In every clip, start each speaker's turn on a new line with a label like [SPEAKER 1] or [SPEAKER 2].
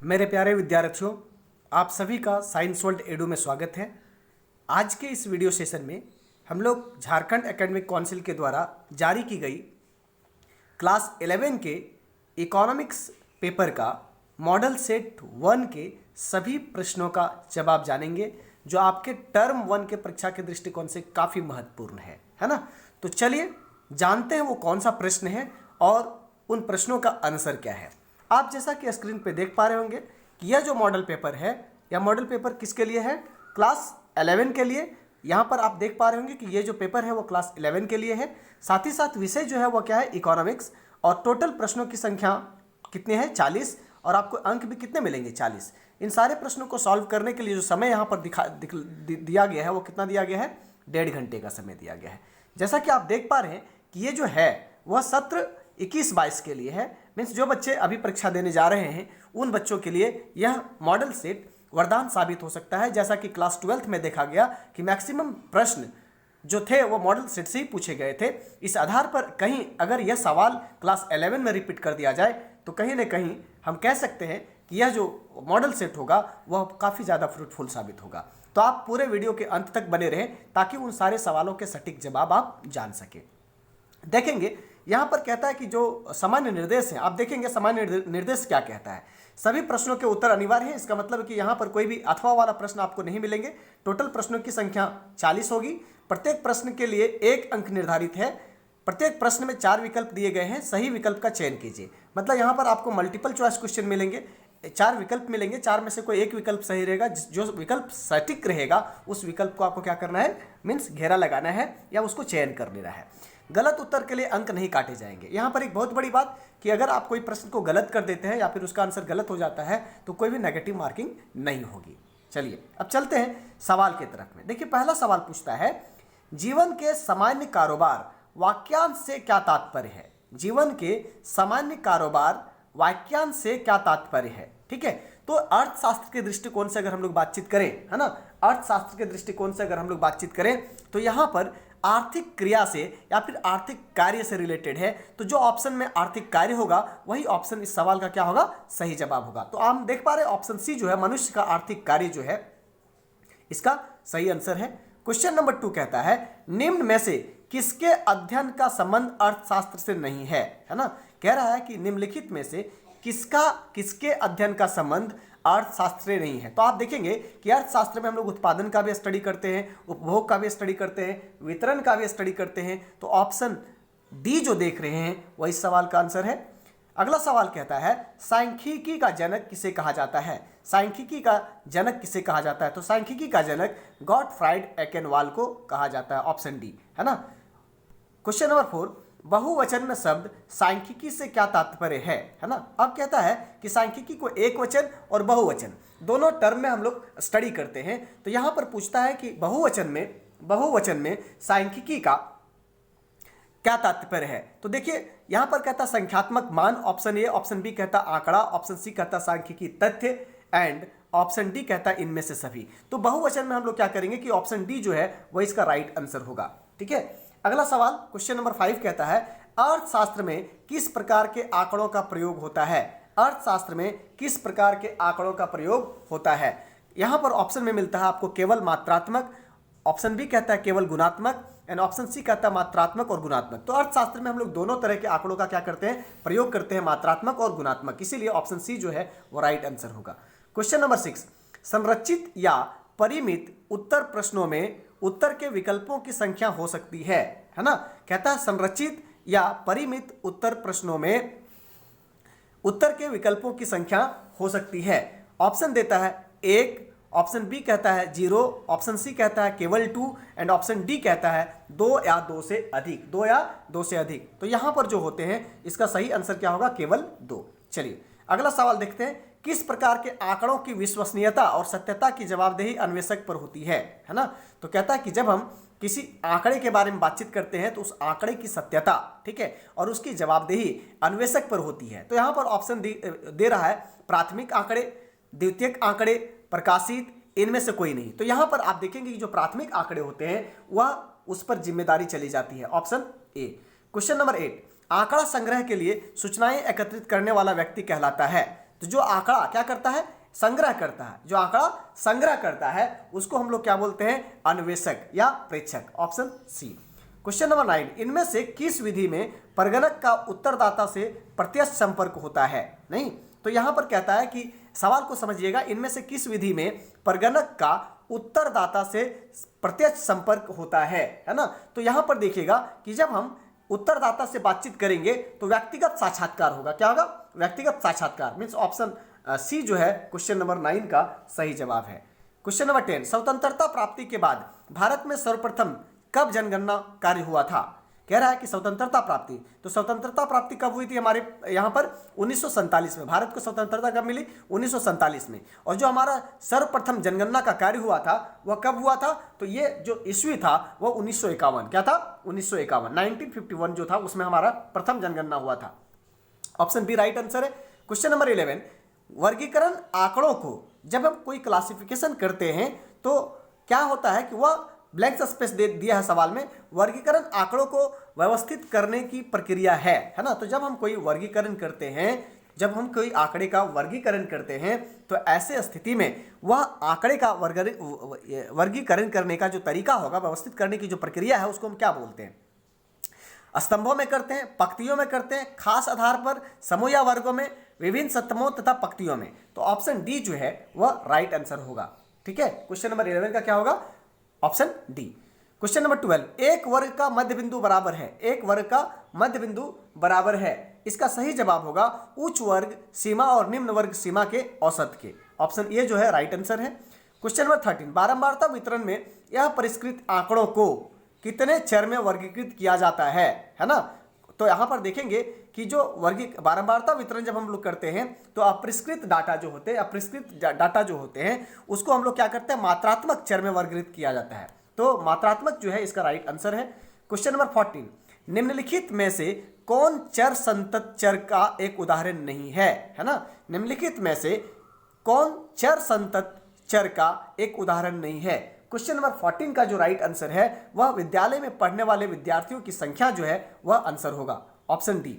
[SPEAKER 1] मेरे प्यारे विद्यार्थियों, आप सभी का साइंस वर्ल्ड एडू में स्वागत है। आज के इस वीडियो सेशन में हम लोग झारखंड एकेडमिक काउंसिल के द्वारा जारी की गई क्लास 11 के इकोनॉमिक्स पेपर का मॉडल सेट 1 के सभी प्रश्नों का जवाब जानेंगे, जो आपके टर्म 1 के परीक्षा के दृष्टिकोण से काफ़ी महत्वपूर्ण है ना। तो चलिए जानते हैं वो कौन सा प्रश्न है और उन प्रश्नों का आंसर क्या है। आप जैसा कि स्क्रीन पे देख पा रहे होंगे कि यह जो मॉडल पेपर है, यह मॉडल पेपर किसके लिए है? क्लास 11 के लिए। यहाँ पर आप देख पा रहे होंगे कि ये जो पेपर है वो क्लास 11 के लिए है। साथ ही साथ विषय जो है वो क्या है? इकोनॉमिक्स। और टोटल प्रश्नों की संख्या कितने हैं? 40। और आपको अंक भी कितने मिलेंगे? 40। इन सारे प्रश्नों को सॉल्व करने के लिए जो समय यहाँ पर दिया गया है वो कितना दिया गया है? 1.5 घंटे का समय दिया गया है। जैसा कि आप देख पा रहे हैं कि ये जो है वह सत्र 21-22 के लिए है। मीन्स जो बच्चे अभी परीक्षा देने जा रहे हैं उन बच्चों के लिए यह मॉडल सेट वरदान साबित हो सकता है। जैसा कि क्लास 12th में देखा गया कि मैक्सिमम प्रश्न जो थे वो मॉडल सेट से ही पूछे गए थे। इस आधार पर कहीं अगर यह सवाल क्लास 11 में रिपीट कर दिया जाए तो कहीं ना कहीं हम कह सकते हैं कि यह जो मॉडल सेट होगा वह काफ़ी ज़्यादा फ्रूटफुल साबित होगा। तो आप पूरे वीडियो के अंत तक बने रहें ताकि उन सारे सवालों के सटीक जवाब आप जान सकें। देखेंगे यहाँ पर कहता है कि जो सामान्य निर्देश है, आप देखेंगे सामान्य निर्देश क्या कहता है। सभी प्रश्नों के उत्तर अनिवार्य है। इसका मतलब कि यहाँ पर कोई भी अथवा वाला प्रश्न आपको नहीं मिलेंगे। टोटल प्रश्नों की संख्या 40 होगी। प्रत्येक प्रश्न के लिए 1 अंक निर्धारित है। प्रत्येक प्रश्न में 4 विकल्प दिए गए हैं, सही विकल्प का चयन कीजिए। मतलब यहाँ पर आपको मल्टीपल चॉइस क्वेश्चन मिलेंगे, 4 विकल्प मिलेंगे, 4 में से कोई एक विकल्प सही रहेगा। जो विकल्प सटीक रहेगा उस विकल्प को आपको क्या करना है? मीन्स घेरा लगाना है या उसको चयन कर लेना है। गलत उत्तर के लिए अंक नहीं काटे जाएंगे। यहाँ पर एक बहुत बड़ी बात कि अगर आप कोई प्रश्न को गलत कर देते हैं या फिर उसका आंसर गलत हो जाता है तो कोई भी नेगेटिव मार्किंग नहीं होगी। चलिए अब चलते हैं सवाल की तरफ में। देखिए पहला सवाल पूछता है, जीवन के सामान्य कारोबार वाक्यांश से क्या तात्पर्य है? जीवन के सामान्य कारोबार वाक्यांश से क्या तात्पर्य है? ठीक है, तो अर्थशास्त्र के दृष्टिकोण से अगर हम लोग बातचीत करें, है ना, अर्थशास्त्र के दृष्टिकोण से अगर हम लोग बातचीत करें तो यहाँ पर आर्थिक क्रिया से या फिर आर्थिक कार्य से रिलेटेड है। तो जो ऑप्शन में आर्थिक कार्य होगा वही ऑप्शन इस सवाल का क्या होगा? सही जवाब होगा। तो हम देख पा रहे हैं ऑप्शन सी जो है मनुष्य का आर्थिक कार्य जो है इसका सही आंसर है। क्वेश्चन नंबर 2 कहता है, निम्न में से किसके अध्ययन का संबंध अर्थशास्त्र से नहीं है? है ना, कह रहा है कि निम्नलिखित में से किसके अध्ययन का संबंध अर्थशास्त्र से नहीं है। तो आप देखेंगे कि अर्थशास्त्र में हम लोग उत्पादन का भी स्टडी करते हैं, उपभोग का भी स्टडी करते हैं, वितरण का भी स्टडी करते हैं। तो ऑप्शन डी जो देख रहे हैं वही सवाल का आंसर है। अगला सवाल कहता है, सांख्यिकी का जनक किसे कहा जाता है? सांख्यिकी का जनक किसे कहा जाता है? तो सांख्यिकी का जनक गॉटफ्राइड एकेनवाल को कहा जाता है। ऑप्शन डी, है ना। क्वेश्चन नंबर 4, बहुवचन में शब्द सांख्यिकी से क्या तात्पर्य है ना। अब कहता है कि सांख्यिकी को एक वचन और बहुवचन दोनों टर्म में हम लोग स्टडी करते हैं। तो यहां पर पूछता है कि बहुवचन में सांख्यिकी का क्या तात्पर्य है? तो देखिए यहां पर कहता संख्यात्मक मान, ऑप्शन ए। ऑप्शन बी कहता आंकड़ा, ऑप्शन सी कहता सांख्यिकी तथ्य, एंड ऑप्शन डी कहता इनमें से सभी। तो बहुवचन में हम लोग क्या करेंगे कि ऑप्शन डी जो है वो इसका राइट आंसर होगा। ठीक है, अगला सवाल क्वेश्चन नंबर 5 कहता है, अर्थशास्त्र में किस प्रकार के आंकड़ों का प्रयोग होता है? अर्थशास्त्र में किस प्रकार के आंकड़ों का प्रयोग होता है? यहां पर ऑप्शन में मिलता है आपको केवल मात्रात्मक, ऑप्शन बी कहता है केवल गुणात्मक, एंड ऑप्शन सी कहता है मात्रात्मक और गुणात्मक। तो अर्थशास्त्र में हम लोग दोनों तरह के आंकड़ों का क्या करते हैं? प्रयोग करते हैं, मात्रात्मक और गुणात्मक। इसीलिए ऑप्शन सी जो है वो राइट आंसर होगा। क्वेश्चन नंबर 6, संरचित या परिमित उत्तर प्रश्नों में उत्तर के विकल्पों की संख्या हो सकती है ना। कहता है संरचित या परिमित उत्तर प्रश्नों में उत्तर के विकल्पों की संख्या हो सकती है। ऑप्शन देता है 1, ऑप्शन बी कहता है 0, ऑप्शन सी कहता है केवल 2, एंड ऑप्शन डी कहता है 2 या 2 से अधिक, 2 या 2 से अधिक। तो यहां पर जो होते हैं इसका सही आंसर क्या होगा? केवल 2। चलिए अगला सवाल देखते हैं, किस प्रकार के आंकड़ों की विश्वसनीयता और सत्यता की जवाबदेही अन्वेषक पर होती है ना। तो कहता है कि जब हम किसी आंकड़े के बारे में बातचीत करते हैं तो उस आंकड़े की सत्यता, ठीक है, और उसकी जवाबदेही अन्वेषक पर होती है। तो यहां पर ऑप्शन दे रहा है प्राथमिक आंकड़े, द्वितीयक आंकड़े, प्रकाशित, इनमें से कोई नहीं। तो यहां पर आप देखेंगे कि जो प्राथमिक आंकड़े होते हैं वह उस पर जिम्मेदारी चली जाती है। Option A. क्वेश्चन नंबर 8, आंकड़ा संग्रह के लिए सूचनाएं एकत्रित करने वाला व्यक्ति कहलाता है? तो जो आंकड़ा क्या करता है, संग्रह करता है, जो आंकड़ा संग्रह करता है उसको हम लोग क्या बोलते हैं, अन्वेषक या प्रेक्षक। Option C. क्वेश्चन नंबर 9, इनमें से किस विधि में परगणक का उत्तरदाता से प्रत्यक्ष संपर्क होता है। नहीं, तो यहां पर कहता है कि सवाल को समझिएगा, इनमें से किस विधि में परगणक का उत्तरदाता से प्रत्यक्ष संपर्क होता है ना। तो यहां पर देखिएगा कि जब हम उत्तरदाता से बातचीत करेंगे तो व्यक्तिगत साक्षात्कार होगा। क्या होगा, व्यक्तिगत साक्षात्कार। मीन्स ऑप्शन सी जो है क्वेश्चन नंबर 9 का सही जवाब है। क्वेश्चन नंबर 10, स्वतंत्रता प्राप्ति के बाद भारत में सर्वप्रथम कब जनगणना कार्य हुआ था। कह रहा है कि स्वतंत्रता प्राप्ति, तो स्वतंत्रता प्राप्ति कब हुई थी हमारे यहाँ पर 1947 में। भारत को स्वतंत्रता कब मिली, 1947 में। और जो हमारा सर्वप्रथम जनगणना का कार्य हुआ था वह कब हुआ था, तो ये जो ईस्वी था वह 1951। क्या था, 1951, 1951 जो था उसमें हमारा प्रथम जनगणना हुआ था। ऑप्शन बी राइट आंसर है। क्वेश्चन नंबर 11, वर्गीकरण आंकड़ों को जब हम कोई क्लासिफिकेशन करते हैं तो क्या होता है कि वह ब्लैंक स्पेस दे दिया है सवाल में, वर्गीकरण आंकड़ों को व्यवस्थित करने की प्रक्रिया है ना। तो जब हम कोई वर्गीकरण करते हैं, जब हम कोई आंकड़े का वर्गीकरण करते हैं तो ऐसे स्थिति में वह आंकड़े का वर्गीकरण करने का जो तरीका होगा, व्यवस्थित करने की जो प्रक्रिया है उसको हम क्या बोलते हैं, स्तंभों में करते हैं, पंक्तियों में करते हैं, खास आधार पर, समूह या वर्गों में, विभिन्न स्तंभों तथा पंक्तियों में। तो ऑप्शन डी जो है वह राइट आंसर होगा। ठीक है, क्वेश्चन नंबर 11 का क्या होगा, ऑप्शन डी। क्वेश्चन नंबर 12, एक वर्ग का मध्य बिंदु बराबर है, एक वर्ग का मध्य बिंदु बराबर है, इसका सही जवाब होगा उच्च वर्ग सीमा और निम्न वर्ग सीमा के औसत के। ऑप्शन ए जो है राइट आंसर है। क्वेश्चन नंबर 13, बारंबारता वितरण में यह परिष्कृत आंकड़ों को कितने चर में वर्गीकृत किया जाता है ना। तो यहां पर देखेंगे कि जो बारंबारता वितरण जब हम लोग करते हैं तो अपरिष्कृत डाटा जो होते हैं, अपरिष्कृत डाटा जो होते हैं उसको हम लोग क्या करते हैं, मात्रात्मक चर में वर्गीकृत किया जाता है। तो मात्रात्मक जो है इसका राइट आंसर है। क्वेश्चन नंबर 14, निम्नलिखित में से कौन चर संतत चर का एक उदाहरण नहीं है ना। निम्नलिखित में से कौन चर संतत चर का एक उदाहरण नहीं है। क्वेश्चन नंबर 14 का जो राइट आंसर है वह विद्यालय में पढ़ने वाले विद्यार्थियों की संख्या जो है वह आंसर होगा। Option D.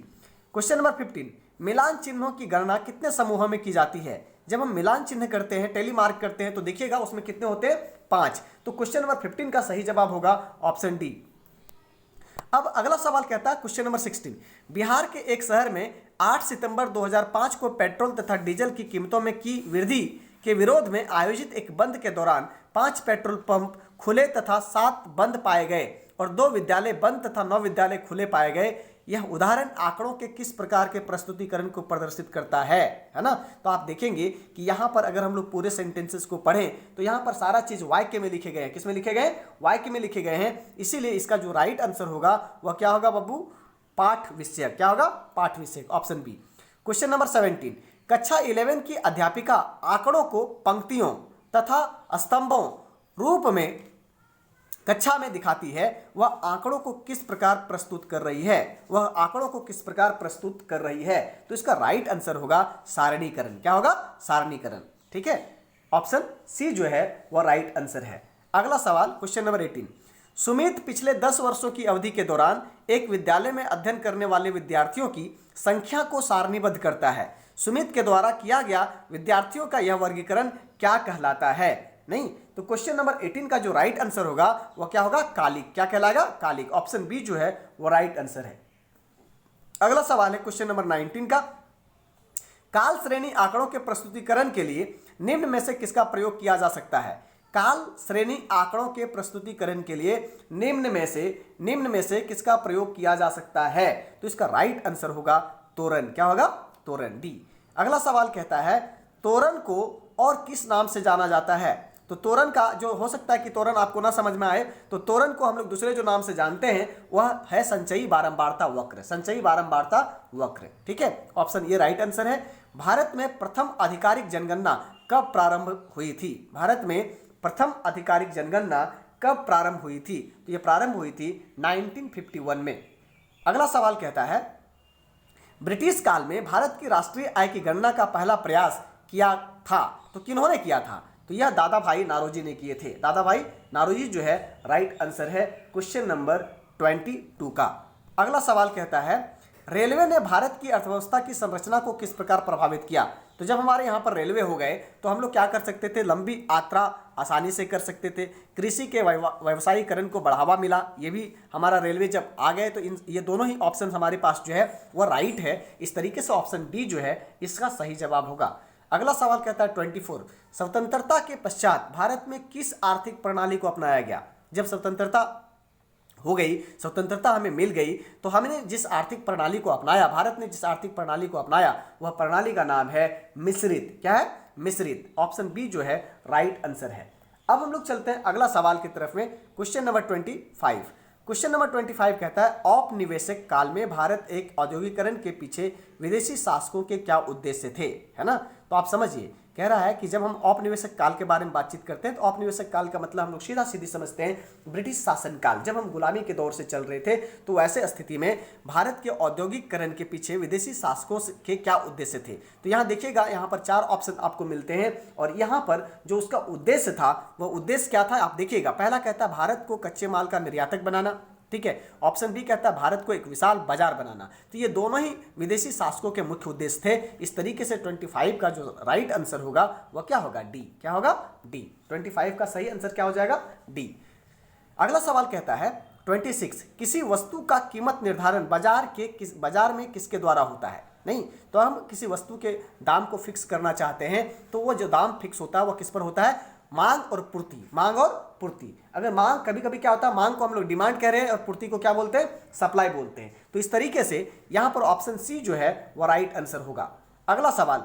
[SPEAKER 1] क्वेश्चन नंबर 15, मिलान चिन्हों की गणना कितने समूहों में की जाती है। जब हम मिलान चिन्ह करते हैं, टेली मार्क करते हैं तो देखिएगा उसमें कितने होते हैं, 5। तो क्वेश्चन नंबर 15 का सही जवाब होगा ऑप्शन डी। अब अगला सवाल कहता है क्वेश्चन नंबर 16, बिहार के एक शहर में 8 सितंबर 2005 को पेट्रोल तथा डीजल की कीमतों में की वृद्धि के विरोध में आयोजित एक बंद के दौरान 5 पेट्रोल पंप खुले तथा 7 बंद पाए गए और 2 विद्यालय बंद तथा 9 विद्यालय खुले पाए गए। यह उदाहरण आंकड़ों के किस प्रकार के प्रस्तुतिकरण को प्रदर्शित करता है ना। तो आप देखेंगे कि यहाँ पर अगर हम लोग पूरे सेंटेंसेस को पढ़ें तो यहाँ पर सारा चीज वाक्य में लिखे गए हैं। किस में लिखे गए, वाक्य में लिखे गए हैं। इसीलिए इसका जो राइट आंसर होगा वह क्या होगा बब्बू, पाठ विषयक। क्या होगा, पाठ विषयक, ऑप्शन बी। क्वेश्चन नंबर 17, कक्षा 11 की अध्यापिका आंकड़ों को पंक्तियों तथा स्तंभों रूप में कक्षा में दिखाती है, वह आंकड़ों को किस प्रकार प्रस्तुत कर रही है, वह आंकड़ों को किस प्रकार प्रस्तुत कर रही है। तो इसका राइट आंसर होगा सारणीकरण। क्या होगा, सारणीकरण। ठीक है, ऑप्शन सी जो है वह राइट आंसर है। अगला सवाल क्वेश्चन नंबर 18, सुमित पिछले 10 वर्षों की अवधि के दौरान एक विद्यालय में अध्ययन करने वाले विद्यार्थियों की संख्या को सारणीबद्ध करता है। सुमित के द्वारा किया गया विद्यार्थियों का यह वर्गीकरण क्या कहलाता है। नहीं, तो क्वेश्चन नंबर 18 का जो राइट आंसर होगा वह क्या होगा, कालिक। क्या कहलाएगा, कालिक। ऑप्शन बी जो है वो राइट आंसर है। अगला सवाल है क्वेश्चन नंबर 19 का, काल श्रेणी आंकड़ों के प्रस्तुतिकरण के लिए निम्न में से किसका प्रयोग किया जा सकता है। काल श्रेणी आंकड़ों के प्रस्तुतिकरण के लिए निम्न में से किसका प्रयोग किया जा सकता है। तो इसका राइट आंसर होगा तोरण। क्या होगा, तोरण, डी। अगला सवाल कहता है, तोरण को और किस नाम से जाना जाता है। तो तोरण का जो हो सकता है कि तोरण आपको ना समझ में आए, तो तोरण को हम लोग दूसरे जो नाम से जानते हैं वह है संचयी बारंबारता वक्र। संचयी बारंबारता वक्र। ठीक है, ऑप्शन ये राइट आंसर है। भारत में प्रथम आधिकारिक जनगणना कब प्रारंभ हुई थी। भारत में प्रथम आधिकारिक जनगणना कब प्रारंभ हुई थी। तो ये प्रारंभ हुई थी 1951 में। अगला सवाल कहता है, ब्रिटिश काल में भारत की राष्ट्रीय आय की गणना का पहला प्रयास किया था, तो किन्होंने किया था। तो यह दादा भाई नारोजी ने किए थे। दादा भाई नारोजी जो है राइट आंसर है क्वेश्चन नंबर 22 का। अगला सवाल कहता है, रेलवे ने भारत की अर्थव्यवस्था की संरचना को किस प्रकार प्रभावित किया। तो जब हमारे यहाँ पर रेलवे हो गए तो हम लोग क्या कर सकते थे, लंबी यात्रा आसानी से कर सकते थे। कृषि के व्यवसायीकरण को बढ़ावा मिला, ये भी हमारा रेलवे जब आ गए तो ये दोनों ही ऑप्शन हमारे पास जो है वह राइट है। इस तरीके से ऑप्शन डी जो है इसका सही जवाब होगा। अगला सवाल कहता है 24, स्वतंत्रता के पश्चात भारत में किस आर्थिक प्रणाली को अपनाया गया। जब स्वतंत्रता हो गई, स्वतंत्रता हमें मिल गई, तो हमने जिस आर्थिक प्रणाली को अपनाया, भारत ने जिस आर्थिक प्रणाली को अपनाया वह प्रणाली का नाम है मिश्रित। क्या है? मिश्रित। ऑप्शन बी जो है राइट आंसर है। अब हम लोग चलते हैं अगला सवाल की तरफ में। Question number 25। क्वेश्चन नंबर 25 कहता है औपनिवेशिक काल में भारत एक औद्योगिकरण के पीछे विदेशी शासकों के क्या उद्देश्य थे, है ना। तो आप समझिए, कह रहा है कि जब हम औपनिवेशिक काल के बारे में बातचीत करते हैं तो औपनिवेशिक काल का मतलब हम लोग सीधा सीधी समझते हैं ब्रिटिश शासन काल। जब हम गुलामी के दौर से चल रहे थे तो ऐसे स्थिति में भारत के औद्योगिकरण के पीछे विदेशी शासकों के क्या उद्देश्य थे। तो यहाँ देखिएगा, यहाँ पर 4 ऑप्शन आपको मिलते हैं और यहाँ पर जो उसका उद्देश्य था वह उद्देश्य क्या था आप देखिएगा। पहला कहता है भारत को कच्चे माल का निर्यातक बनाना, ठीक है। ऑप्शन बी कहता है भारत को एक विशाल बाजार बनाना। तो ये दोनों ही विदेशी शासकों के मुख्य उद्देश्य थे। इस तरीके से 25 का जो राइट आंसर होगा वह क्या होगा? डी। क्या होगा? डी। 25 का सही आंसर क्या हो जाएगा? डी। अगला सवाल कहता है 26, किसी वस्तु का कीमत निर्धारण बाजार में किसके द्वारा होता है। नहीं, तो हम किसी वस्तु के दाम को फिक्स करना चाहते हैं तो वो जो दाम फिक्स होता है वह किस पर होता है? मांग और पूर्ति। मांग और पूर्ति। अगर मांग, कभी कभी क्या होता है, मांग को हम लोग डिमांड कह रहे हैं और पूर्ति को क्या बोलते हैं? सप्लाई बोलते हैं। तो इस तरीके से यहां पर ऑप्शन सी जो है वो राइट आंसर होगा। अगला सवाल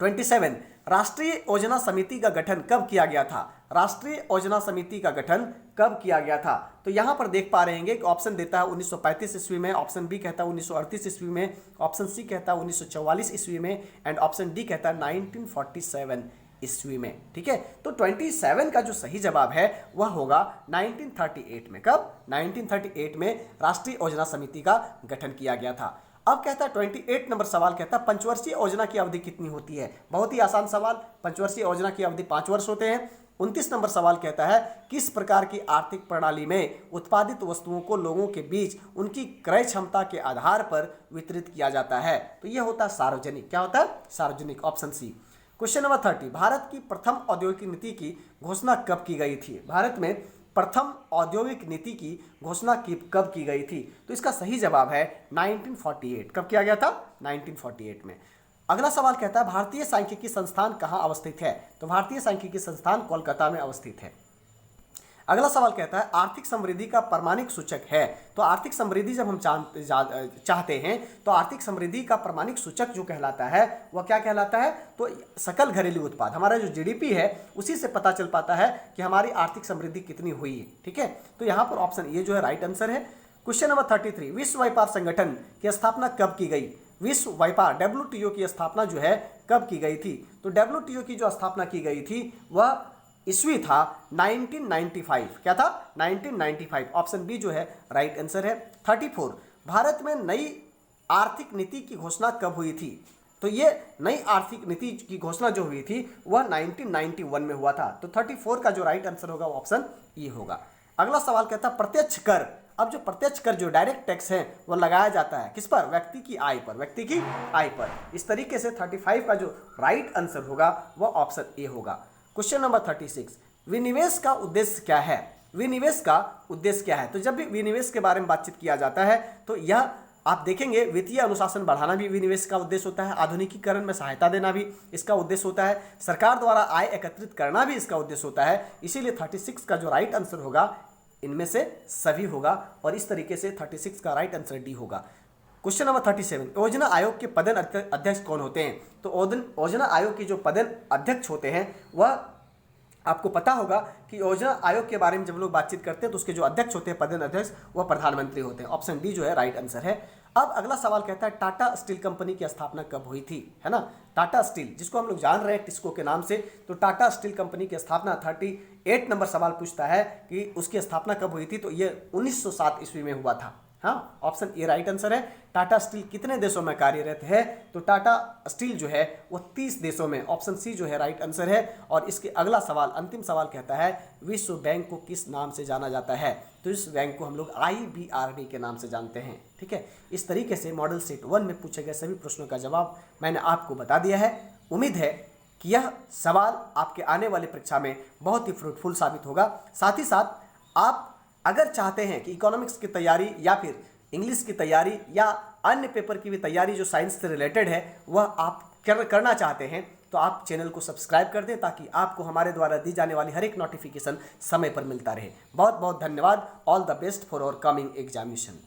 [SPEAKER 1] 27, राष्ट्रीय योजना समिति का गठन कब किया गया था। राष्ट्रीय योजना समिति का गठन कब किया गया था। तो यहां पर देख पा रहे हैं कि ऑप्शन देता है 1935 ईस्वी में, ऑप्शन बी कहता है 1938 ईस्वी में, ऑप्शन सी कहता है 1944 ईस्वी में एंड ऑप्शन डी कहता है 1947 ईस्वी में। ठीक है, तो 27 का जो सही जवाब है वह होगा 1938 में। कब? 1938 में राष्ट्रीय योजना समिति का गठन किया गया था। अब कहता है 28 नंबर सवाल कहता है पंचवर्षीय योजना की अवधि कितनी होती है। बहुत ही आसान सवाल, पंचवर्षीय योजना की अवधि 5 वर्ष होते हैं। 29 नंबर सवाल कहता है किस प्रकार की आर्थिक प्रणाली में उत्पादित वस्तुओं को लोगों के बीच उनकी क्रय क्षमता के आधार पर वितरित किया जाता है। तो यह होता है सार्वजनिक। क्या होता है? सार्वजनिक। Option C. Question number 30, Bharat की प्रथम औद्योगिक नीति की घोषणा कब की गई थी। भारत में प्रथम औद्योगिक नीति की घोषणा कब की गई थी। तो इसका सही जवाब है 1948। कब किया गया था? 1948 में। अगला सवाल कहता है भारतीय सांख्यिकी संस्थान कहाँ अवस्थित है। तो भारतीय सांख्यिकी संस्थान कोलकाता में अवस्थित है। अगला सवाल कहता है आर्थिक समृद्धि का प्रमाणिक सूचक है। तो आर्थिक समृद्धि जब हम चाहते हैं तो आर्थिक समृद्धि का प्रमाणिक सूचक जो कहलाता है वह क्या कहलाता है? तो सकल घरेलू उत्पाद, हमारा जो जीडीपी है उसी से पता चल पाता है कि हमारी आर्थिक समृद्धि कितनी हुई है। ठीक है, तो यहाँ पर ऑप्शन ये जो है राइट आंसर है। क्वेश्चन नंबर 33, विश्व व्यापार संगठन की स्थापना कब की गई। विश्व व्यापार WTO की स्थापना जो है कब की गई थी। तो WTO की जो स्थापना की गई थी वह ईस्वी था 1995। क्या था? 1995। ऑप्शन बी जो है राइट आंसर है। 34, भारत में नई आर्थिक नीति की घोषणा कब हुई थी। तो ये नई आर्थिक नीति की घोषणा जो हुई थी वह 1991 में हुआ था। तो 34 का जो राइट आंसर होगा वो ऑप्शन ई होगा। अगला सवाल कहता है प्रत्यक्ष कर। अब जो प्रत्यक्ष कर जो डायरेक्ट टैक्स है वह लगाया जाता है किस पर? व्यक्ति की आय पर। व्यक्ति की आय पर। इस तरीके से 35 का जो राइट आंसर होगा वह ऑप्शन ए होगा। क्वेश्चन नंबर 36, विनिवेश का उद्देश्य क्या है। विनिवेश का उद्देश्य क्या है। तो जब भी विनिवेश के बारे में बातचीत किया जाता है तो यह आप देखेंगे वित्तीय अनुशासन बढ़ाना भी विनिवेश का उद्देश्य होता है, आधुनिकीकरण में सहायता देना भी इसका उद्देश्य होता है, सरकार द्वारा आय एकत्रित करना भी इसका उद्देश्य होता है। इसीलिए 36 का जो राइट आंसर होगा इनमें से सभी होगा और इस तरीके से 36 का राइट आंसर डी होगा। क्वेश्चन नंबर 37, योजना आयोग के पदेन अध्यक्ष कौन होते हैं। तो योजना आयोग के जो पदेन अध्यक्ष होते हैं वह आपको पता होगा कि योजना आयोग के बारे में जब लोग बातचीत करते हैं तो उसके जो अध्यक्ष होते हैं पदेन अध्यक्ष वह प्रधानमंत्री होते हैं। ऑप्शन डी जो है राइट आंसर है। अब अगला सवाल कहता है टाटा स्टील कंपनी की स्थापना कब हुई थी, है ना। टाटा स्टील जिसको हम लोग जान रहे हैं टिस्को के नाम से, तो टाटा स्टील कंपनी की स्थापना 38 नंबर सवाल पूछता है कि उसकी स्थापना कब हुई थी। तो ये 1907 ईस्वी में हुआ था। हाँ, ऑप्शन ए राइट आंसर है। टाटा स्टील कितने देशों में कार्यरत है? तो टाटा स्टील जो है वो 30 देशों में, ऑप्शन सी जो है राइट आंसर है। और इसके अगला सवाल, अंतिम सवाल कहता है विश्व बैंक को किस नाम से जाना जाता है? तो इस बैंक को हम लोग IBRD के नाम से जानते हैं। ठीक है, इस तरीके से मॉडल सेट 1 में पूछे गए सभी प्रश्नों का जवाब मैंने आपको बता दिया है। उम्मीद है कि यह सवाल आपके आने वाली परीक्षा में बहुत ही फ्रूटफुल साबित होगा। साथ ही साथ आप अगर चाहते हैं कि इकोनॉमिक्स की तैयारी या फिर इंग्लिश की तैयारी या अन्य पेपर की भी तैयारी जो साइंस से रिलेटेड है वह आप करना चाहते हैं, तो आप चैनल को सब्सक्राइब कर दें ताकि आपको हमारे द्वारा दी जाने वाली हर एक नोटिफिकेशन समय पर मिलता रहे। बहुत बहुत धन्यवाद। All the best for our coming examination.